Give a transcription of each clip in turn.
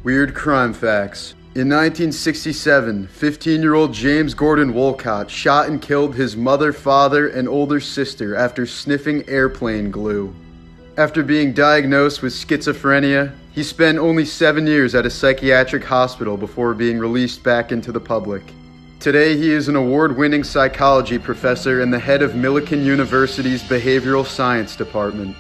Weird crime facts. In 1967, 15-year-old James Gordon Wolcott shot and killed his mother, father, and older sister after sniffing airplane glue. After being diagnosed with schizophrenia, he spent only 7 years at a psychiatric hospital before being released back into the public. Today, he is an award-winning psychology professor and the head of Millikan University's Behavioral Science Department.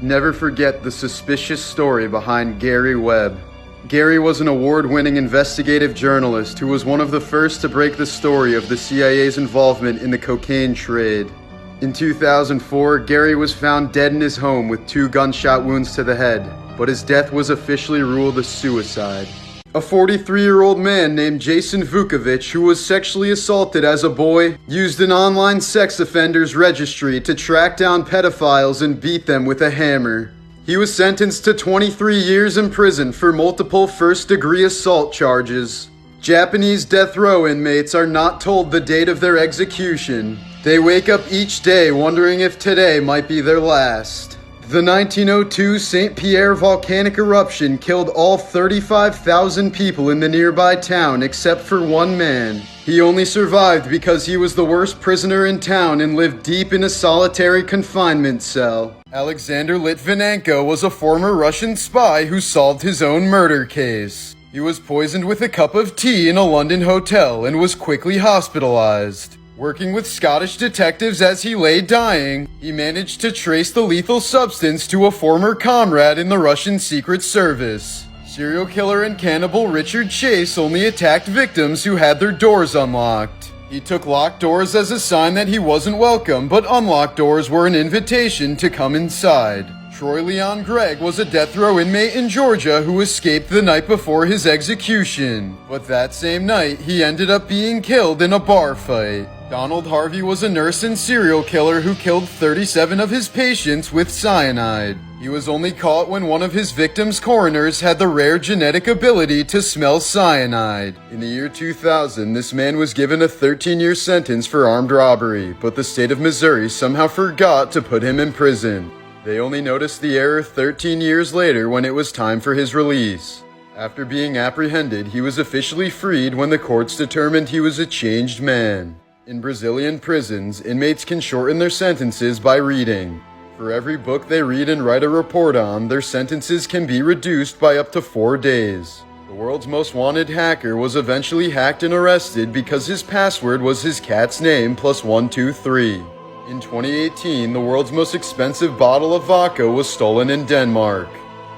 Never forget the suspicious story behind Gary Webb. Gary was an award-winning investigative journalist who was one of the first to break the story of the CIA's involvement in the cocaine trade. In 2004, Gary was found dead in his home with 2 gunshot wounds to the head, but his death was officially ruled a suicide. A 43-year-old man named Jason Vukovic, who was sexually assaulted as a boy, used an online sex offenders registry to track down pedophiles and beat them with a hammer. He was sentenced to 23 years in prison for multiple first-degree assault charges. Japanese death row inmates are not told the date of their execution. They wake up each day wondering if today might be their last. The 1902 St. Pierre volcanic eruption killed all 35,000 people in the nearby town except for one man. He only survived because he was the worst prisoner in town and lived deep in a solitary confinement cell. Alexander Litvinenko was a former Russian spy who solved his own murder case. He was poisoned with a cup of tea in a London hotel and was quickly hospitalized. Working with Scottish detectives as he lay dying, he managed to trace the lethal substance to a former comrade in the Russian Secret Service. Serial killer and cannibal Richard Chase only attacked victims who had their doors unlocked. He took locked doors as a sign that he wasn't welcome, but unlocked doors were an invitation to come inside. Troy Leon Gregg was a death row inmate in Georgia who escaped the night before his execution. But that same night, he ended up being killed in a bar fight. Donald Harvey was a nurse and serial killer who killed 37 of his patients with cyanide. He was only caught when one of his victims' coroners had the rare genetic ability to smell cyanide. In the year 2000, this man was given a 13-year sentence for armed robbery, but the state of Missouri somehow forgot to put him in prison. They only noticed the error 13 years later when it was time for his release. After being apprehended, he was officially freed when the courts determined he was a changed man. In Brazilian prisons, inmates can shorten their sentences by reading. For every book they read and write a report on, their sentences can be reduced by up to 4 days. The world's most wanted hacker was eventually hacked and arrested because his password was his cat's name plus 123. In 2018, the world's most expensive bottle of vodka was stolen in Denmark.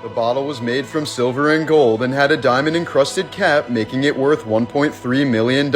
The bottle was made from silver and gold and had a diamond-encrusted cap, making it worth $1.3 million.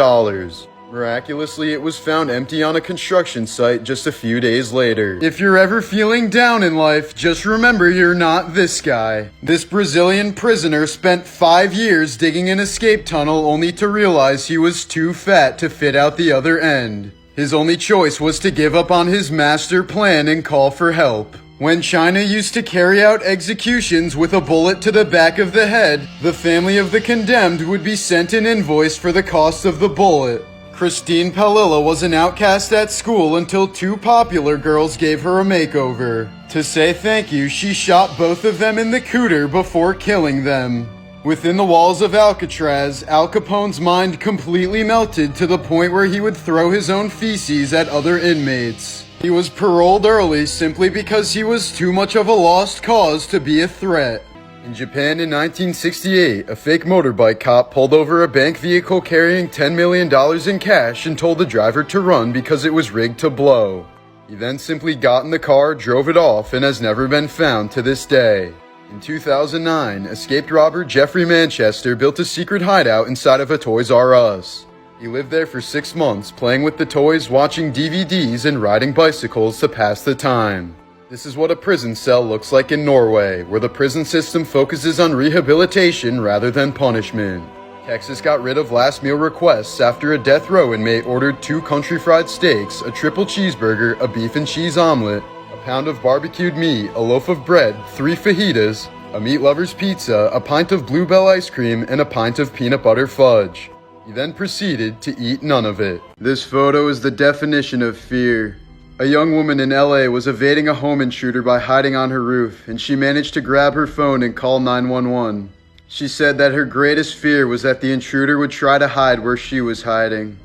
Miraculously, it was found empty on a construction site just a few days later. If you're ever feeling down in life, just remember you're not this guy. This Brazilian prisoner spent 5 years digging an escape tunnel only to realize he was too fat to fit out the other end. His only choice was to give up on his master plan and call for help. When China used to carry out executions with a bullet to the back of the head, the family of the condemned would be sent an invoice for the cost of the bullet. Christine Palilla was an outcast at school until 2 popular girls gave her a makeover. To say thank you, she shot both of them in the cooter before killing them. Within the walls of Alcatraz, Al Capone's mind completely melted to the point where he would throw his own feces at other inmates. He was paroled early simply because he was too much of a lost cause to be a threat. In Japan in 1968, a fake motorbike cop pulled over a bank vehicle carrying $10 million in cash and told the driver to run because it was rigged to blow. He then simply got in the car, drove it off, and has never been found to this day. In 2009, escaped robber Jeffrey Manchester built a secret hideout inside of a Toys R Us. He lived there for 6 months, playing with the toys, watching DVDs, and riding bicycles to pass the time. This is what a prison cell looks like in Norway, where the prison system focuses on rehabilitation rather than punishment. Texas got rid of last meal requests after a death row inmate ordered 2 country fried steaks, a triple cheeseburger, a beef and cheese omelet, a pound of barbecued meat, a loaf of bread, 3 fajitas, a meat lover's pizza, a pint of Bluebell ice cream, and a pint of peanut butter fudge. He then proceeded to eat none of it. This photo is the definition of fear. A young woman in LA was evading a home intruder by hiding on her roof, and she managed to grab her phone and call 911. She said that her greatest fear was that the intruder would try to hide where she was hiding.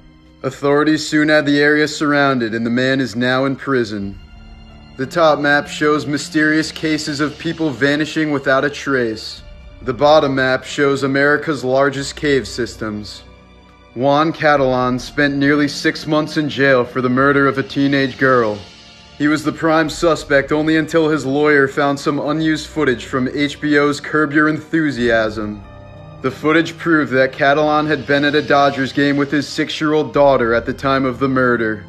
Authorities soon had the area surrounded, and the man is now in prison. The top map shows mysterious cases of people vanishing without a trace. The bottom map shows America's largest cave systems. Juan Catalan spent nearly 6 months in jail for the murder of a teenage girl. He was the prime suspect only until his lawyer found some unused footage from HBO's Curb Your Enthusiasm. The footage proved that Catalan had been at a Dodgers game with his 6-year-old daughter at the time of the murder.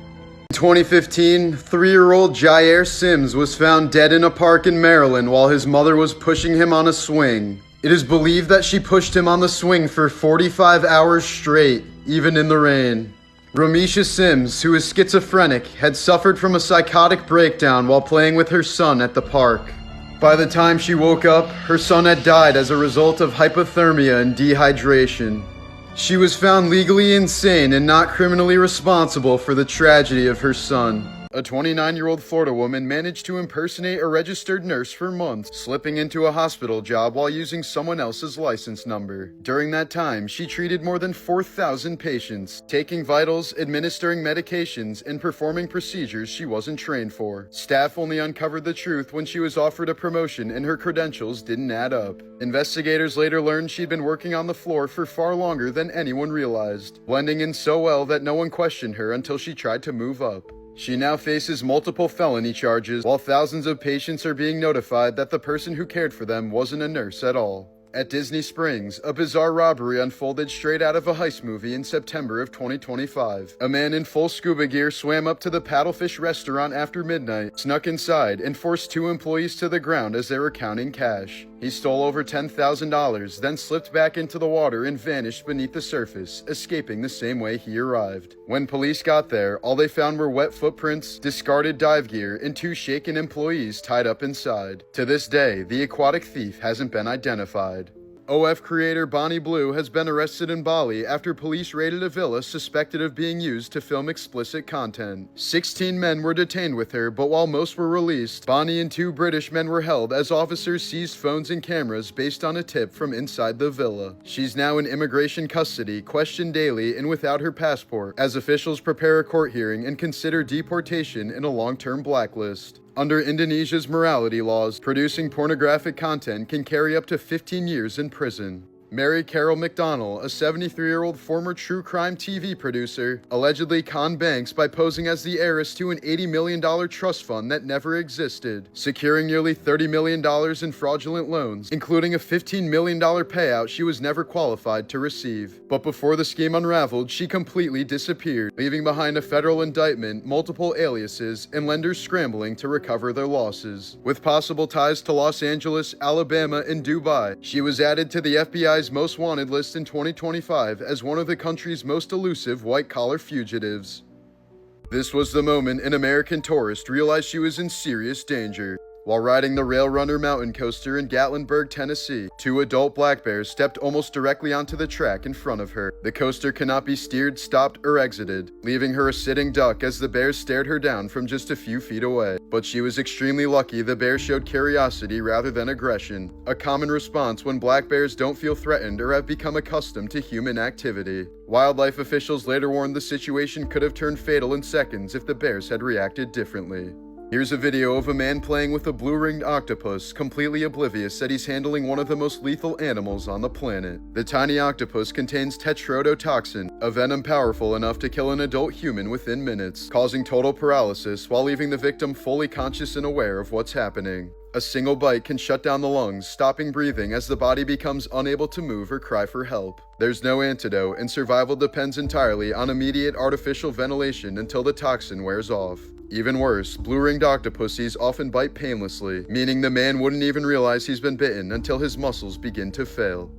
In 2015, 3-year-old Jair Sims was found dead in a park in Maryland while his mother was pushing him on a swing. It is believed that she pushed him on the swing for 45 hours straight, even in the rain. Romisha Sims, who is schizophrenic, had suffered from a psychotic breakdown while playing with her son at the park. By the time she woke up, her son had died as a result of hypothermia and dehydration. She was found legally insane and not criminally responsible for the tragedy of her son. A 29-year-old Florida woman managed to impersonate a registered nurse for months, slipping into a hospital job while using someone else's license number. During that time, she treated more than 4,000 patients, taking vitals, administering medications, and performing procedures she wasn't trained for. Staff only uncovered the truth when she was offered a promotion and her credentials didn't add up. Investigators later learned she'd been working on the floor for far longer than anyone realized, blending in so well that no one questioned her until she tried to move up. She now faces multiple felony charges, while thousands of patients are being notified that the person who cared for them wasn't a nurse at all. At Disney Springs, a bizarre robbery unfolded straight out of a heist movie in September of 2025. A man in full scuba gear swam up to the Paddlefish restaurant after midnight, snuck inside, and forced 2 employees to the ground as they were counting cash. He stole over $10,000, then slipped back into the water and vanished beneath the surface, escaping the same way he arrived. When police got there, all they found were wet footprints, discarded dive gear, and 2 shaken employees tied up inside. To this day, the aquatic thief hasn't been identified. OF creator Bonnie Blue has been arrested in Bali after police raided a villa suspected of being used to film explicit content. 16 men were detained with her, but while most were released, Bonnie and 2 British men were held as officers seized phones and cameras based on a tip from inside the villa. She's now in immigration custody, questioned daily and without her passport, as officials prepare a court hearing and consider deportation in a long-term blacklist. Under Indonesia's morality laws, producing pornographic content can carry up to 15 years in prison. Mary Carol McDonnell, a 73-year-old former true crime TV producer, allegedly conned banks by posing as the heiress to an $80 million trust fund that never existed, securing nearly $30 million in fraudulent loans, including a $15 million payout she was never qualified to receive. But before the scheme unraveled, she completely disappeared, leaving behind a federal indictment, multiple aliases, and lenders scrambling to recover their losses. With possible ties to Los Angeles, Alabama, and Dubai, she was added to the FBI's most wanted list in 2025 as one of the country's most elusive white-collar fugitives. This was the moment an American tourist realized she was in serious danger. While riding the Rail Runner mountain coaster in Gatlinburg, Tennessee, 2 adult black bears stepped almost directly onto the track in front of her. The coaster cannot be steered, stopped, or exited, leaving her a sitting duck as the bears stared her down from just a few feet away. But she was extremely lucky the bear showed curiosity rather than aggression, a common response when black bears don't feel threatened or have become accustomed to human activity. Wildlife officials later warned the situation could have turned fatal in seconds if the bears had reacted differently. Here's a video of a man playing with a blue-ringed octopus, completely oblivious that he's handling one of the most lethal animals on the planet. The tiny octopus contains tetrodotoxin, a venom powerful enough to kill an adult human within minutes, causing total paralysis while leaving the victim fully conscious and aware of what's happening. A single bite can shut down the lungs, stopping breathing as the body becomes unable to move or cry for help. There's no antidote, and survival depends entirely on immediate artificial ventilation until the toxin wears off. Even worse, blue-ringed octopuses often bite painlessly, meaning the man wouldn't even realize he's been bitten until his muscles begin to fail.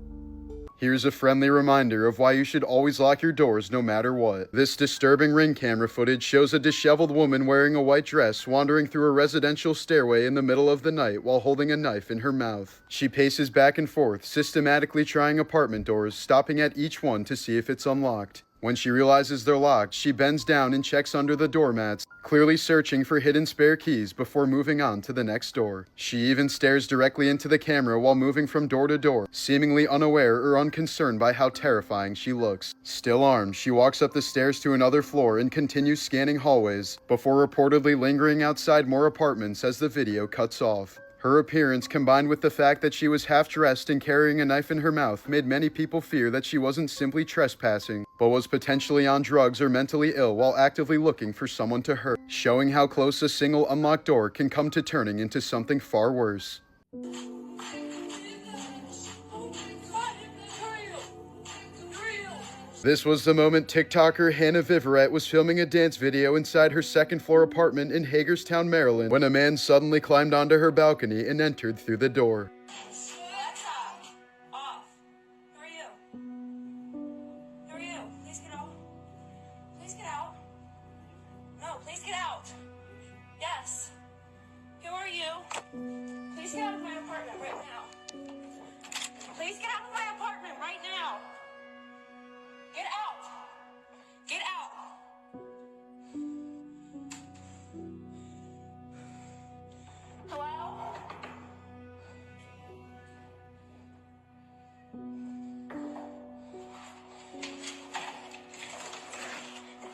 Here's a friendly reminder of why you should always lock your doors no matter what. This disturbing Ring camera footage shows a disheveled woman wearing a white dress wandering through a residential stairway in the middle of the night while holding a knife in her mouth. She paces back and forth, systematically trying apartment doors, stopping at each one to see if it's unlocked. When she realizes they're locked, she bends down and checks under the doormats, clearly searching for hidden spare keys before moving on to the next door. She even stares directly into the camera while moving from door to door, seemingly unaware or unconcerned by how terrifying she looks. Still armed, she walks up the stairs to another floor and continues scanning hallways, before reportedly lingering outside more apartments as the video cuts off. Her appearance, combined with the fact that she was half-dressed and carrying a knife in her mouth, made many people fear that she wasn't simply trespassing, but was potentially on drugs or mentally ill while actively looking for someone to hurt, showing how close a single unlocked door can come to turning into something far worse. This was the moment TikToker Hannah Viverette was filming a dance video inside her second-floor apartment in Hagerstown, Maryland, when a man suddenly climbed onto her balcony and entered through the door. Please get out of my apartment right now. Please get out of my apartment right now. Get out. Get out. Hello?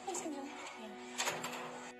Please come in.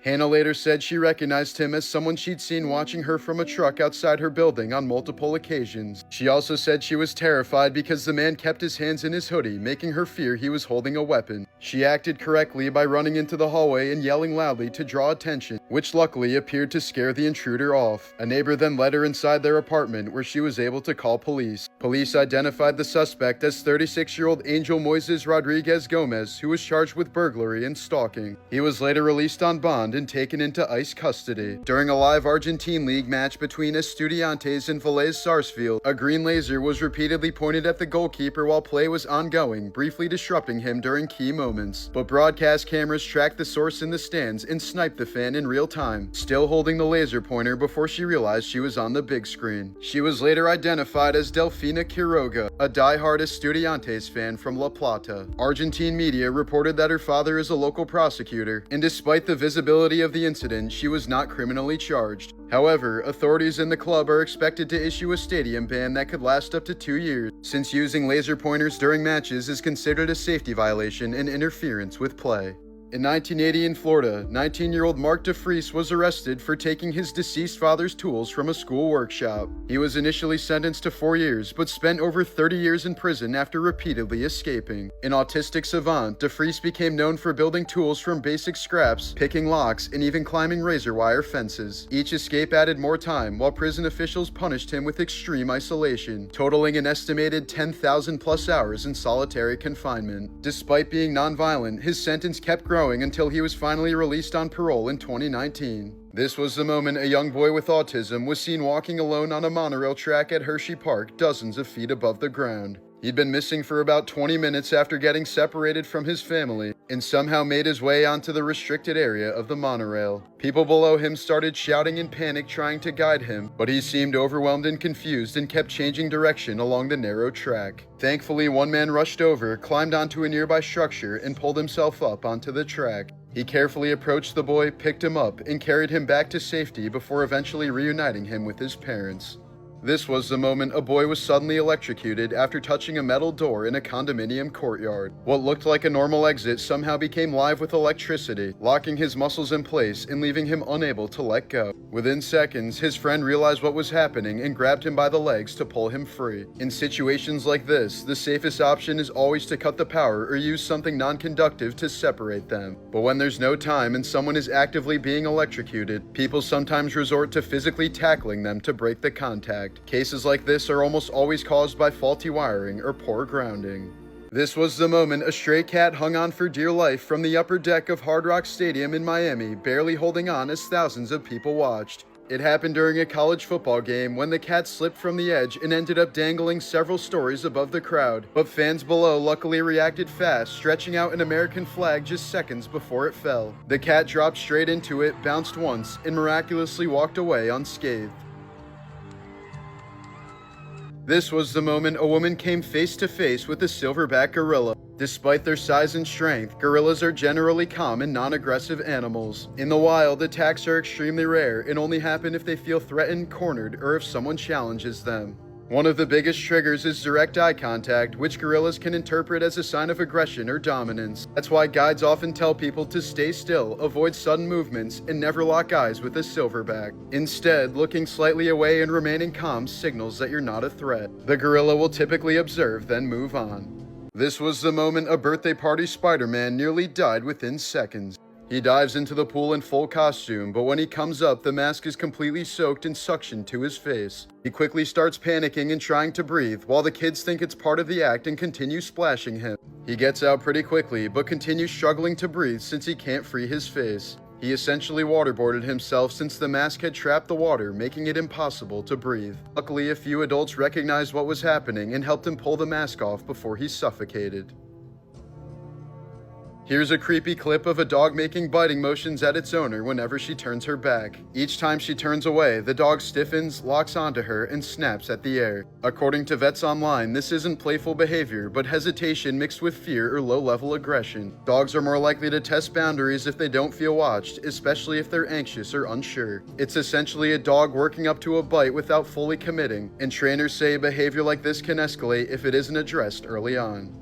Hannah later said she recognized him as someone she'd seen watching her from a truck outside her building on multiple occasions. She also said she was terrified because the man kept his hands in his hoodie, making her fear he was holding a weapon. She acted correctly by running into the hallway and yelling loudly to draw attention, which luckily appeared to scare the intruder off. A neighbor then led her inside their apartment, where she was able to call police. Police identified the suspect as 36-year-old Angel Moises Rodriguez Gomez, who was charged with burglary and stalking. He was later released on bond and taken into ICE custody. During a live Argentine League match between Estudiantes and Vélez Sarsfield, a green laser was repeatedly pointed at the goalkeeper while play was ongoing, briefly disrupting him during key moments. But broadcast cameras tracked the source in the stands and sniped the fan in real time, still holding the laser pointer before she realized she was on the big screen. She was later identified as Delfina Quiroga, a die-hard Estudiantes fan from La Plata. Argentine media reported that her father is a local prosecutor, and despite the visibility of the incident, she was not criminally charged. However, authorities in the club are expected to issue a stadium ban that could last up to 2 years, since using laser pointers during matches is considered a safety violation and interference with play. In 1980 in Florida, 19-year-old Mark DeFries was arrested for taking his deceased father's tools from a school workshop. He was initially sentenced to 4 years, but spent over 30 years in prison after repeatedly escaping. An autistic savant, DeFries became known for building tools from basic scraps, picking locks, and even climbing razor wire fences. Each escape added more time, while prison officials punished him with extreme isolation, totaling an estimated 10,000 plus hours in solitary confinement. Despite being nonviolent, his sentence kept growing until he was finally released on parole in 2019. This was the moment a young boy with autism was seen walking alone on a monorail track at Hershey Park, dozens of feet above the ground. He'd been missing for about 20 minutes after getting separated from his family, and somehow made his way onto the restricted area of the monorail. People below him started shouting in panic, trying to guide him, but he seemed overwhelmed and confused and kept changing direction along the narrow track. Thankfully, one man rushed over, climbed onto a nearby structure, and pulled himself up onto the track. He carefully approached the boy, picked him up, and carried him back to safety before eventually reuniting him with his parents. This was the moment a boy was suddenly electrocuted after touching a metal door in a condominium courtyard. What looked like a normal exit somehow became live with electricity, locking his muscles in place and leaving him unable to let go. Within seconds, his friend realized what was happening and grabbed him by the legs to pull him free. In situations like this, the safest option is always to cut the power or use something non-conductive to separate them. But when there's no time and someone is actively being electrocuted, people sometimes resort to physically tackling them to break the contact. Cases like this are almost always caused by faulty wiring or poor grounding. This was the moment a stray cat hung on for dear life from the upper deck of Hard Rock Stadium in Miami, barely holding on as thousands of people watched. It happened during a college football game when the cat slipped from the edge and ended up dangling several stories above the crowd, but fans below luckily reacted fast, stretching out an American flag just seconds before it fell. The cat dropped straight into it, bounced once, and miraculously walked away unscathed. This was the moment a woman came face to face with a silverback gorilla. Despite their size and strength, gorillas are generally calm and non-aggressive animals. In the wild, attacks are extremely rare and only happen if they feel threatened, cornered, or if someone challenges them. One of the biggest triggers is direct eye contact, which gorillas can interpret as a sign of aggression or dominance. That's why guides often tell people to stay still, avoid sudden movements, and never lock eyes with a silverback. Instead, looking slightly away and remaining calm signals that you're not a threat. The gorilla will typically observe, then move on. This was the moment a birthday party Spider-Man nearly died within seconds. He dives into the pool in full costume, but when he comes up, the mask is completely soaked and suctioned to his face. He quickly starts panicking and trying to breathe, while the kids think it's part of the act and continue splashing him. He gets out pretty quickly, but continues struggling to breathe since he can't free his face. He essentially waterboarded himself since the mask had trapped the water, making it impossible to breathe. Luckily, a few adults recognized what was happening and helped him pull the mask off before he suffocated. Here's a creepy clip of a dog making biting motions at its owner whenever she turns her back. Each time she turns away, the dog stiffens, locks onto her, and snaps at the air. According to vets online, this isn't playful behavior, but hesitation mixed with fear or low-level aggression. Dogs are more likely to test boundaries if they don't feel watched, especially if they're anxious or unsure. It's essentially a dog working up to a bite without fully committing, and trainers say behavior like this can escalate if it isn't addressed early on.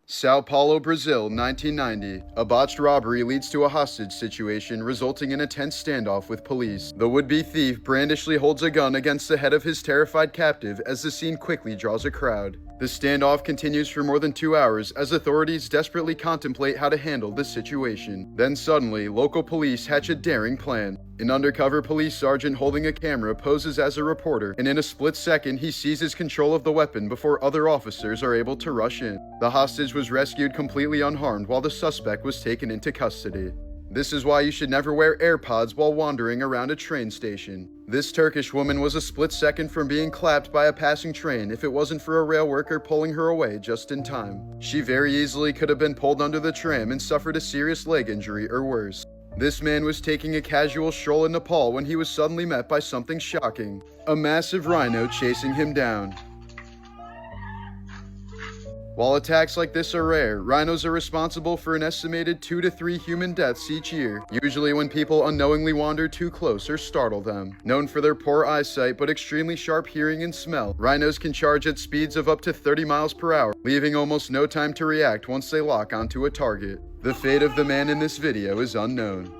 Sao Paulo, Brazil, 1990. A botched robbery leads to a hostage situation, resulting in a tense standoff with police. The would-be thief brandishly holds a gun against the head of his terrified captive as the scene quickly draws a crowd. The standoff continues for more than 2 hours as authorities desperately contemplate how to handle the situation. Then suddenly, local police hatch a daring plan. An undercover police sergeant holding a camera poses as a reporter, and in a split second he seizes control of the weapon before other officers are able to rush in. The hostage was rescued completely unharmed while the suspect was taken into custody. This is why you should never wear AirPods while wandering around a train station. This Turkish woman was a split second from being clapped by a passing train if it wasn't for a rail worker pulling her away just in time. She very easily could have been pulled under the tram and suffered a serious leg injury or worse. This man was taking a casual stroll in Nepal when he was suddenly met by something shocking: a massive rhino chasing him down. While attacks like this are rare, rhinos are responsible for an estimated 2 to 3 human deaths each year, usually when people unknowingly wander too close or startle them. Known for their poor eyesight but extremely sharp hearing and smell, rhinos can charge at speeds of up to 30 miles per hour, leaving almost no time to react once they lock onto a target. The fate of the man in this video is unknown.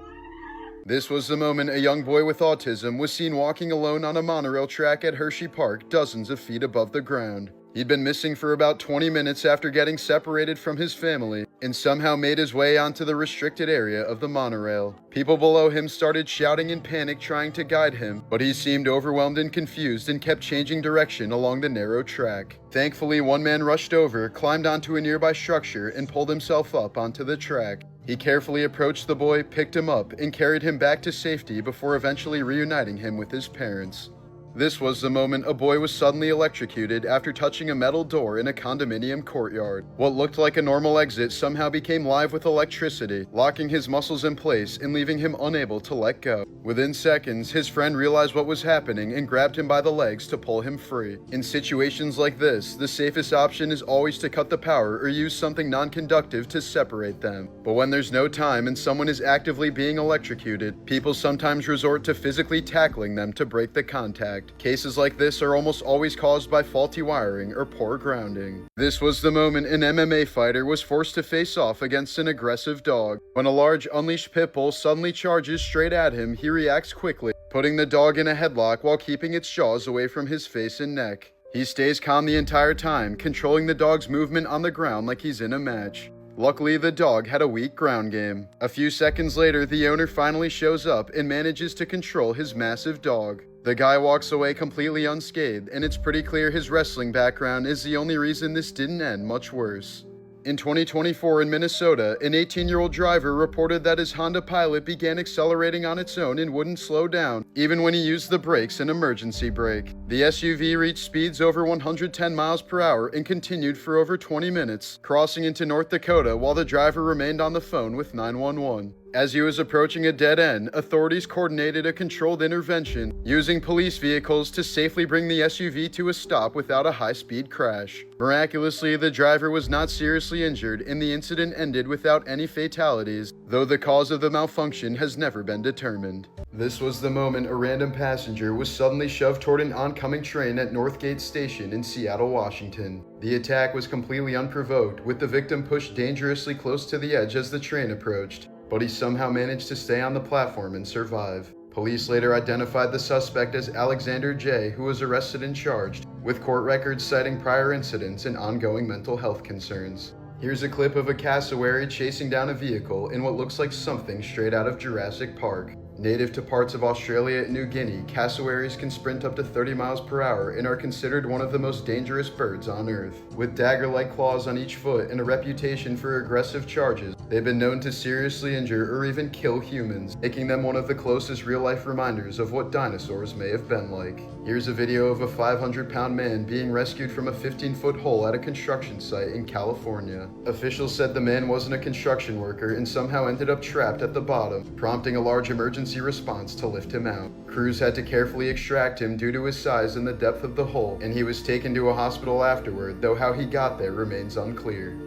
This was the moment a young boy with autism was seen walking alone on a monorail track at Hershey Park, dozens of feet above the ground. He'd been missing for about 20 minutes after getting separated from his family and somehow made his way onto the restricted area of the monorail. People below him started shouting in panic trying to guide him, but he seemed overwhelmed and confused and kept changing direction along the narrow track. Thankfully, one man rushed over, climbed onto a nearby structure, and pulled himself up onto the track. He carefully approached the boy, picked him up, and carried him back to safety before eventually reuniting him with his parents. This was the moment a boy was suddenly electrocuted after touching a metal door in a condominium courtyard. What looked like a normal exit somehow became live with electricity, locking his muscles in place and leaving him unable to let go. Within seconds, his friend realized what was happening and grabbed him by the legs to pull him free. In situations like this, the safest option is always to cut the power or use something non-conductive to separate them. But when there's no time and someone is actively being electrocuted, people sometimes resort to physically tackling them to break the contact. Cases like this are almost always caused by faulty wiring or poor grounding. This was the moment an MMA fighter was forced to face off against an aggressive dog. When a large unleashed pit bull suddenly charges straight at him, he reacts quickly, putting the dog in a headlock while keeping its jaws away from his face and neck. He stays calm the entire time, controlling the dog's movement on the ground like he's in a match. Luckily, the dog had a weak ground game. A few seconds later, the owner finally shows up and manages to control his massive dog. The guy walks away completely unscathed, and it's pretty clear his wrestling background is the only reason this didn't end much worse. In 2024 in Minnesota, an 18-year-old driver reported that his Honda Pilot began accelerating on its own and wouldn't slow down, even when he used the brakes and emergency brake. The SUV reached speeds over 110 miles per hour and continued for over 20 minutes, crossing into North Dakota while the driver remained on the phone with 911. As he was approaching a dead end, authorities coordinated a controlled intervention, using police vehicles to safely bring the SUV to a stop without a high-speed crash. Miraculously, the driver was not seriously injured, and the incident ended without any fatalities, though the cause of the malfunction has never been determined. This was the moment a random passenger was suddenly shoved toward an oncoming train at Northgate Station in Seattle, Washington. The attack was completely unprovoked, with the victim pushed dangerously close to the edge as the train approached, but he somehow managed to stay on the platform and survive. Police later identified the suspect as Alexander J., who was arrested and charged, with court records citing prior incidents and ongoing mental health concerns. Here's a clip of a cassowary chasing down a vehicle in what looks like something straight out of Jurassic Park. Native to parts of Australia and New Guinea, cassowaries can sprint up to 30 miles per hour and are considered one of the most dangerous birds on Earth. With dagger-like claws on each foot and a reputation for aggressive charges, they've been known to seriously injure or even kill humans, making them one of the closest real-life reminders of what dinosaurs may have been like. Here's a video of a 500-pound man being rescued from a 15-foot hole at a construction site in California. Officials said the man wasn't a construction worker and somehow ended up trapped at the bottom, prompting a large emergency response to lift him out. Crews had to carefully extract him due to his size and the depth of the hole, and he was taken to a hospital afterward, though how he got there remains unclear.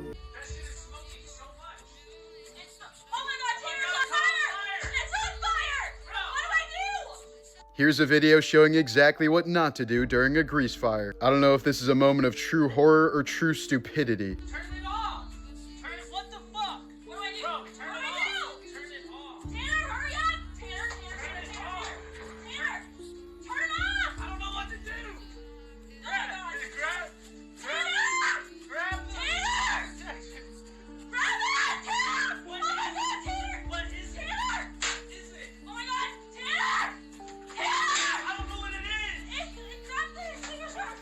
Here's a video showing exactly what not to do during a grease fire. I don't know if this is a moment of true horror or true stupidity. Turn it off! Turn it, what the fuck? What do I do? Bro, turn it off! Turn it off! Tanner, hurry up! Tanner, turn it off! Tanner, turn it off! I don't know what to do! Grab it! Grab it! Grab it! Tanner! Grab it! Tanner! Oh my god, Tanner! What is it? Tanner! What is it? Oh my god, Tanner! I don't know what it is! Grab this! Tanner!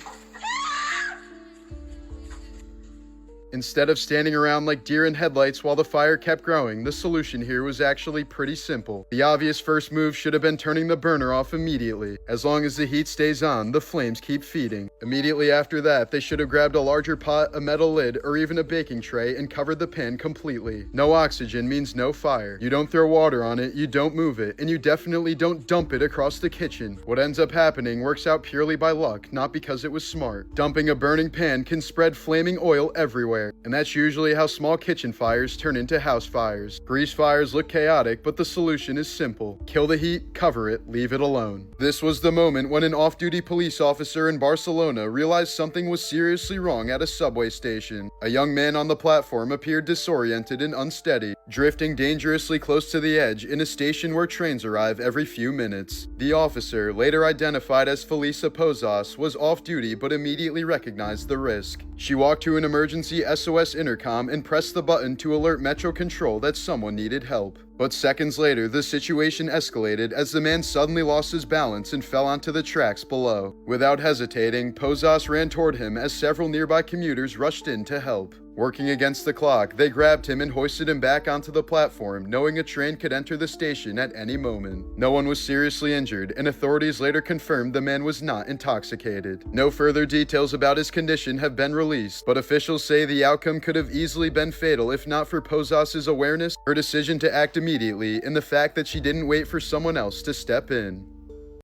Instead of standing around like deer in headlights while the fire kept growing, the solution here was actually pretty simple. The obvious first move should have been turning the burner off immediately. As long as the heat stays on, the flames keep feeding. Immediately after that, they should have grabbed a larger pot, a metal lid, or even a baking tray and covered the pan completely. No oxygen means no fire. You don't throw water on it, you don't move it, and you definitely don't dump it across the kitchen. What ends up happening works out purely by luck, not because it was smart. Dumping a burning pan can spread flaming oil everywhere, and that's usually how small kitchen fires turn into house fires. Grease fires look chaotic, but the solution is simple. Kill the heat, cover it, leave it alone. This was the moment when an off-duty police officer in Barcelona realized something was seriously wrong at a subway station. A young man on the platform appeared disoriented and unsteady, drifting dangerously close to the edge in a station where trains arrive every few minutes. The officer, later identified as Felisa Pozas, was off-duty but immediately recognized the risk. She walked to an emergency SOS intercom and pressed the button to alert Metro Control that someone needed help. But seconds later, the situation escalated as the man suddenly lost his balance and fell onto the tracks below. Without hesitating, Pozas ran toward him as several nearby commuters rushed in to help. Working against the clock, they grabbed him and hoisted him back onto the platform, knowing a train could enter the station at any moment. No one was seriously injured, and authorities later confirmed the man was not intoxicated. No further details about his condition have been released, but officials say the outcome could have easily been fatal if not for Pozas' awareness, her decision to act immediately, and the fact that she didn't wait for someone else to step in.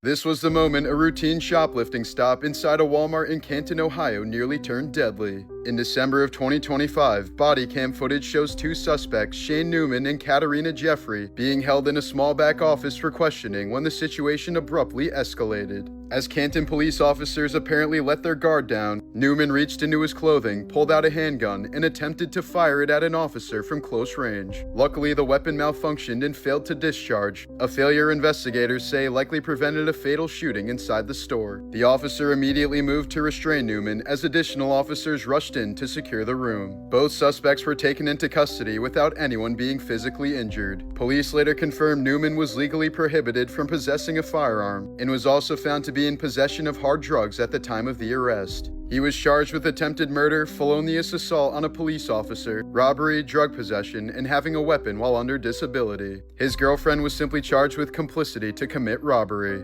This was the moment a routine shoplifting stop inside a Walmart in Canton, Ohio nearly turned deadly. In December of 2025, body cam footage shows two suspects, Shane Newman and Katarina Jeffrey, being held in a small back office for questioning when the situation abruptly escalated. As Canton police officers apparently let their guard down, Newman reached into his clothing, pulled out a handgun, and attempted to fire it at an officer from close range. Luckily, the weapon malfunctioned and failed to discharge, a failure investigators say likely prevented a fatal shooting inside the store. The officer immediately moved to restrain Newman as additional officers rushed in to secure the room. Both suspects were taken into custody without anyone being physically injured. Police later confirmed Newman was legally prohibited from possessing a firearm and was also found to be in possession of hard drugs at the time of the arrest. He was charged with attempted murder, felonious assault on a police officer, robbery, drug possession, and having a weapon while under disability. His girlfriend was simply charged with complicity to commit robbery.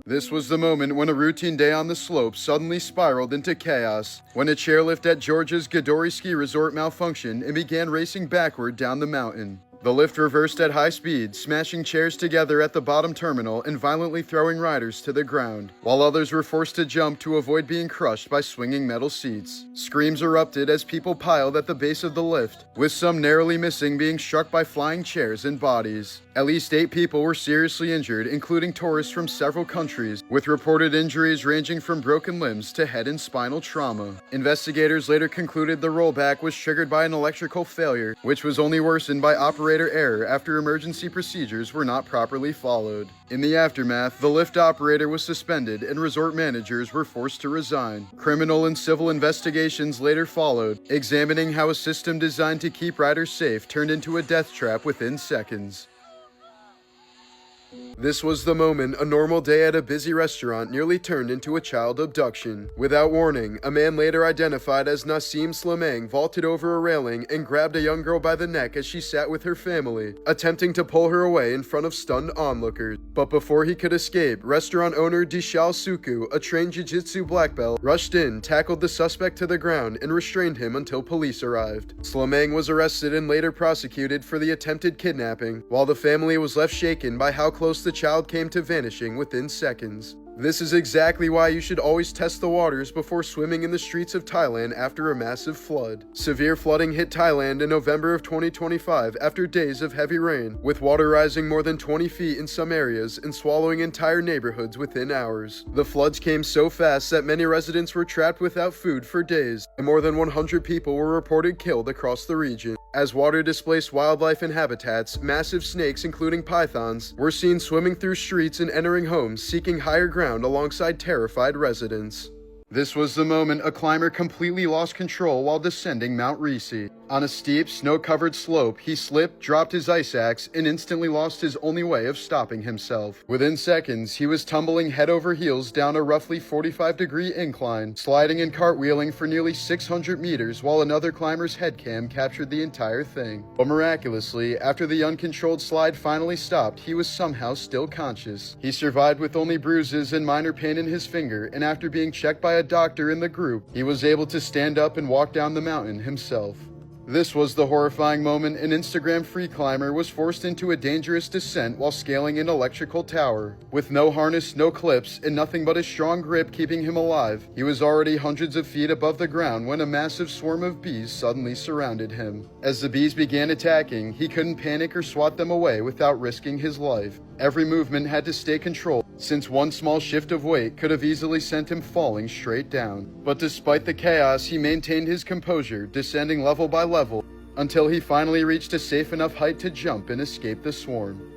This was the moment when a routine day on the slope suddenly spiraled into chaos, when a chairlift at Georgia's Gadori Ski Resort malfunctioned and began racing backward down the mountain. The lift reversed at high speed, smashing chairs together at the bottom terminal and violently throwing riders to the ground, while others were forced to jump to avoid being crushed by swinging metal seats. Screams erupted as people piled at the base of the lift, with some narrowly missing being struck by flying chairs and bodies. At least 8 people were seriously injured, including tourists from several countries, with reported injuries ranging from broken limbs to head and spinal trauma. Investigators later concluded the rollback was triggered by an electrical failure, which was only worsened by operator error after emergency procedures were not properly followed. In the aftermath, the lift operator was suspended and resort managers were forced to resign. Criminal and civil investigations later followed, examining how a system designed to keep riders safe turned into a death trap within seconds. This was the moment a normal day at a busy restaurant nearly turned into a child abduction. Without warning, a man later identified as Nassim Slimane vaulted over a railing and grabbed a young girl by the neck as she sat with her family, attempting to pull her away in front of stunned onlookers. But before he could escape, restaurant owner Dishal Suku, a trained jiu-jitsu black belt, rushed in, tackled the suspect to the ground, and restrained him until police arrived. Slimane was arrested and later prosecuted for the attempted kidnapping, while the family was left shaken by how close the child came to vanishing within seconds. This is exactly why you should always test the waters before swimming in the streets of Thailand after a massive flood. Severe flooding hit Thailand in November of 2025 after days of heavy rain, with water rising more than 20 feet in some areas and swallowing entire neighborhoods within hours. The floods came so fast that many residents were trapped without food for days, and more than 100 people were reported killed across the region. As water displaced wildlife and habitats, massive snakes, including pythons, were seen swimming through streets and entering homes, seeking higher ground alongside terrified residents. This was the moment a climber completely lost control while descending Mount Risi. On a steep, snow-covered slope, he slipped, dropped his ice axe, and instantly lost his only way of stopping himself. Within seconds, he was tumbling head over heels down a roughly 45-degree incline, sliding and cartwheeling for nearly 600 meters while another climber's headcam captured the entire thing. But miraculously, after the uncontrolled slide finally stopped, he was somehow still conscious. He survived with only bruises and minor pain in his finger, and after being checked by a doctor in the group, he was able to stand up and walk down the mountain himself. This was the horrifying moment an Instagram free climber was forced into a dangerous descent while scaling an electrical tower. With no harness, no clips, and nothing but a strong grip keeping him alive, he was already hundreds of feet above the ground when a massive swarm of bees suddenly surrounded him. As the bees began attacking, he couldn't panic or swat them away without risking his life. Every movement had to stay controlled, since one small shift of weight could have easily sent him falling straight down. But despite the chaos, he maintained his composure, descending level by level, until he finally reached a safe enough height to jump and escape the swarm.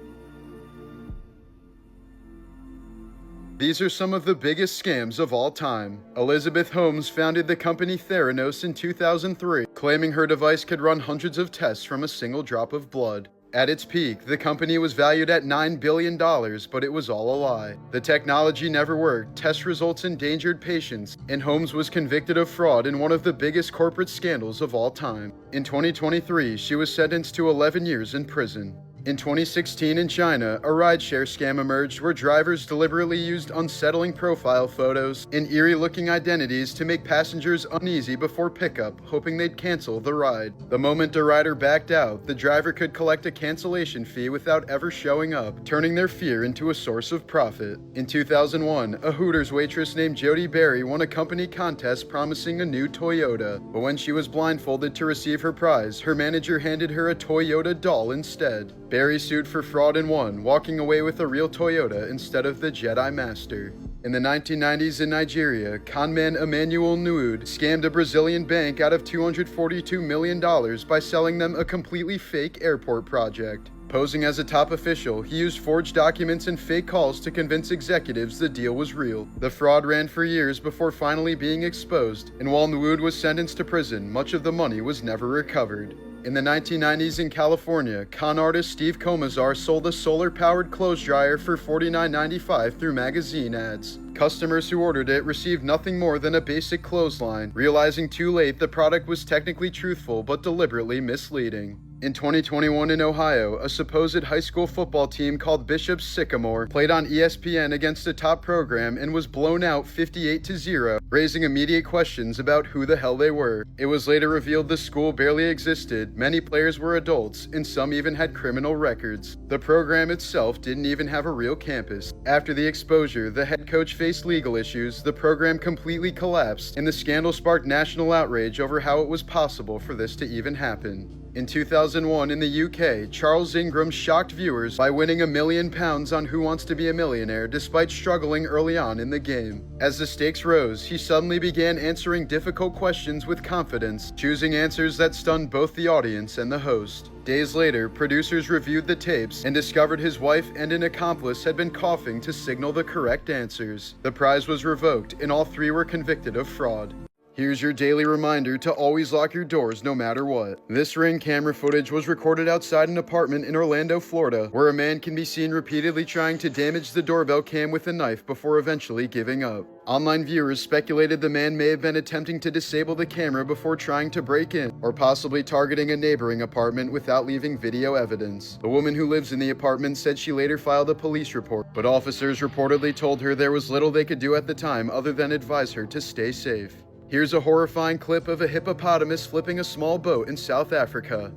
These are some of the biggest scams of all time. Elizabeth Holmes founded the company Theranos in 2003, claiming her device could run hundreds of tests from a single drop of blood. At its peak, the company was valued at $9 billion, but it was all a lie. The technology never worked, test results endangered patients, and Holmes was convicted of fraud in one of the biggest corporate scandals of all time. In 2023, she was sentenced to 11 years in prison. In 2016 in China, a rideshare scam emerged where drivers deliberately used unsettling profile photos and eerie-looking identities to make passengers uneasy before pickup, hoping they'd cancel the ride. The moment a rider backed out, the driver could collect a cancellation fee without ever showing up, turning their fear into a source of profit. In 2001, a Hooters waitress named Jody Berry won a company contest promising a new Toyota, but when she was blindfolded to receive her prize, her manager handed her a Toyota doll instead. Berry sued for fraud and won, walking away with a real Toyota instead of the Jedi Master. In the 1990s in Nigeria, conman Emmanuel Nuud scammed a Brazilian bank out of $242 million by selling them a completely fake airport project. Posing as a top official, he used forged documents and fake calls to convince executives the deal was real. The fraud ran for years before finally being exposed, and while Nuud was sentenced to prison, much of the money was never recovered. In the 1990s in California, con artist Steve Comazar sold a solar-powered clothes dryer for $49.95 through magazine ads. Customers who ordered it received nothing more than a basic clothesline, realizing too late the product was technically truthful but deliberately misleading. In 2021 in Ohio, a supposed high school football team called Bishop's Sycamore played on ESPN against a top program and was blown out 58-0, raising immediate questions about who the hell they were. It was later revealed the school barely existed, many players were adults, and some even had criminal records. The program itself didn't even have a real campus. After the exposure, the head coach faced legal issues, the program completely collapsed, and the scandal sparked national outrage over how it was possible for this to even happen. In 2001 in the UK, Charles Ingram shocked viewers by winning £1 million on Who Wants to Be a Millionaire despite struggling early on in the game. As the stakes rose, he suddenly began answering difficult questions with confidence, choosing answers that stunned both the audience and the host. Days later, producers reviewed the tapes and discovered his wife and an accomplice had been coughing to signal the correct answers. The prize was revoked and all three were convicted of fraud. Here's your daily reminder to always lock your doors no matter what. This Ring camera footage was recorded outside an apartment in Orlando, Florida, where a man can be seen repeatedly trying to damage the doorbell cam with a knife before eventually giving up. Online viewers speculated the man may have been attempting to disable the camera before trying to break in, or possibly targeting a neighboring apartment without leaving video evidence. The woman who lives in the apartment said she later filed a police report, but officers reportedly told her there was little they could do at the time other than advise her to stay safe. Here's a horrifying clip of a hippopotamus flipping a small boat in South Africa.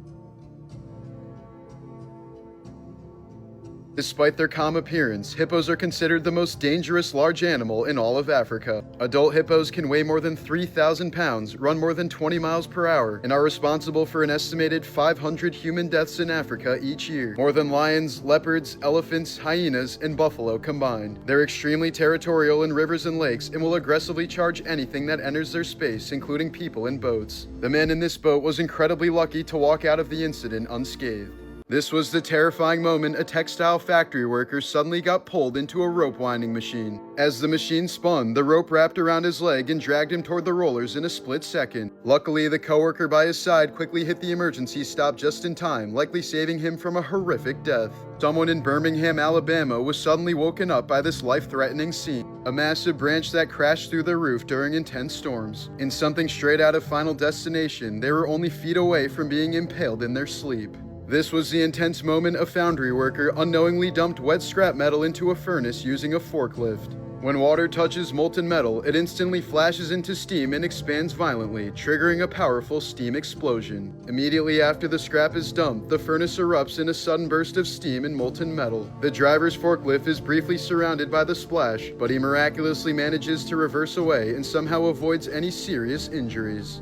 Despite their calm appearance, hippos are considered the most dangerous large animal in all of Africa. Adult hippos can weigh more than 3,000 pounds, run more than 20 miles per hour, and are responsible for an estimated 500 human deaths in Africa each year, more than lions, leopards, elephants, hyenas, and buffalo combined. They're extremely territorial in rivers and lakes and will aggressively charge anything that enters their space, including people and boats. The man in this boat was incredibly lucky to walk out of the incident unscathed. This was the terrifying moment a textile factory worker suddenly got pulled into a rope winding machine. As the machine spun, the rope wrapped around his leg and dragged him toward the rollers in a split second. Luckily, the coworker by his side quickly hit the emergency stop just in time, likely saving him from a horrific death. Someone in Birmingham, Alabama was suddenly woken up by this life-threatening scene. A massive branch that crashed through their roof during intense storms. In something straight out of Final Destination, they were only feet away from being impaled in their sleep. This was the intense moment a foundry worker unknowingly dumped wet scrap metal into a furnace using a forklift. When water touches molten metal, it instantly flashes into steam and expands violently, triggering a powerful steam explosion. Immediately after the scrap is dumped, the furnace erupts in a sudden burst of steam and molten metal. The driver's forklift is briefly surrounded by the splash, but he miraculously manages to reverse away and somehow avoids any serious injuries.